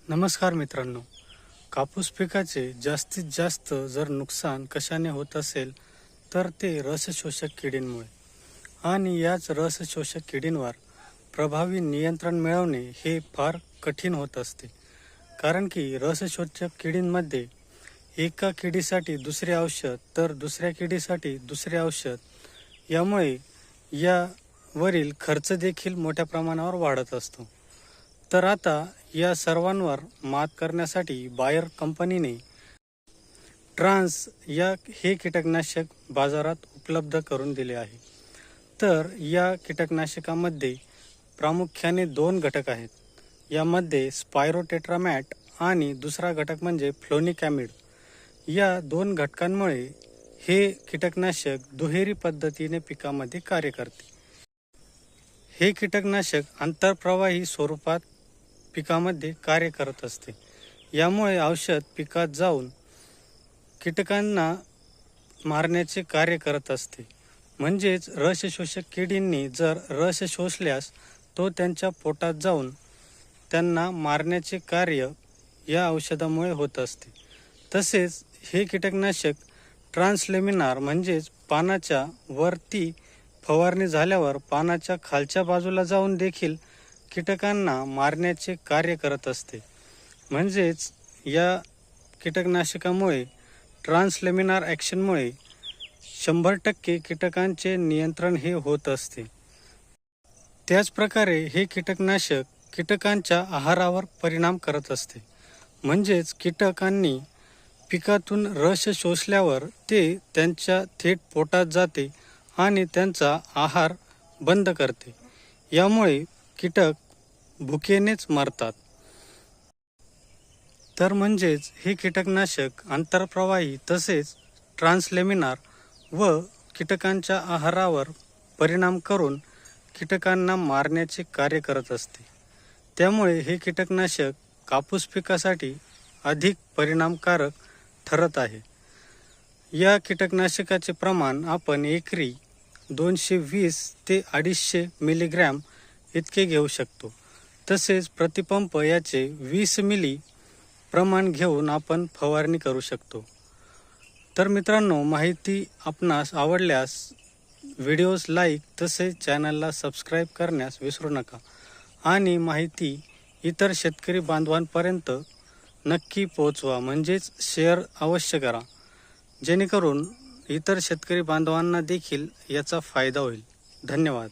नमस्कार मित्रांनो, कापूस पिकाचे जास्तीत जास्त जर नुकसान कशाने होत असेल तर ते रसशोषक किडींमुळे आणि याच रसशोषक किडींवर प्रभावी नियंत्रण मिळवणे हे फार कठीण होत असते. कारण की रसशोषक किडींमध्ये एका किडीसाठी दुसरे औषध तर दुसऱ्या किडीसाठी दुसरे औषध यामुळे यावरील खर्च देखील मोठ्या प्रमाणावर वाढत असतो. तर आता या सर्वांवर मात करण्यासाठी बायर कंपनीने ट्रान्स हे कीटकनाशक बाजारात उपलब्ध करून दिले आहे. तर या कीटकनाशकामध्ये प्रामुख्याने 2 घटक आहेत. यामध्ये स्पायरोटेट्रामॅट आणि दुसरा घटक म्हणजे फ्लोनिकॅमिड. या 2 घटकांमुळे हे कीटकनाशक दुहेरी पद्धतीने पिकामध्ये कार्य करते. हे कीटकनाशक आंतरप्रवाही स्वरूपात पिकामध्ये कार्य करत असते. यामुळे औषध पिकात जाऊन कीटकांना मारण्याचे कार्य करत असते. म्हणजेच रसशोषक किडींनी जर रस शोषल्यास तो त्यांच्या पोटात जाऊन त्यांना मारण्याचे कार्य या औषधामुळे होत असते. तसेच हे कीटकनाशक ट्रान्सलेमिनार म्हणजेच पानाच्या वरती फवारणी झाल्यावर पानाच्या खालच्या बाजूला जाऊन देखील कीटकांना मारण्याचे कार्य करत असते. म्हणजेच या कीटकनाशकामुळे ट्रान्सलेमिनार ॲक्शनमुळे 100% कीटकांचे नियंत्रण हे होत असते. त्याचप्रकारे हे कीटकनाशक कीटकांच्या आहारावर परिणाम करत असते. म्हणजेच कीटकांनी पिकातून रस शोषल्यावर ते त्यांच्या थेट पोटात जाते आणि त्यांचा आहार बंद करते. यामुळे कीटक भुकेनेच मरतात. तर म्हणजेच हे कीटकनाशक आंतरप्रवाही तसेच ट्रान्सलेमिनार व कीटकांच्या आहारावर परिणाम करून कीटकांना मारण्याचे कार्य करत असते. त्यामुळे हे कीटकनाशक कापूस पिकासाठी अधिक परिणामकारक ठरत आहे. या कीटकनाशकाचे प्रमाण आपण एकरी 220 ते 250 मिलीग्रॅम इतके घेऊ शकतो. तसेच प्रतिपंप याचे 20 मिली प्रमाण घेऊन आपण फवारणी करू शकतो. तर मित्रांनो, माहिती आपणास आवडल्यास व्हिडिओज लाईक तसेच चॅनलला सबस्क्राईब करण्यास विसरू नका आणि माहिती इतर शेतकरी बांधवांपर्यंत नक्की पोहोचवा. म्हणजेच शेअर अवश्य करा, जेणेकरून इतर शेतकरी बांधवांना देखील याचा फायदा होईल. धन्यवाद.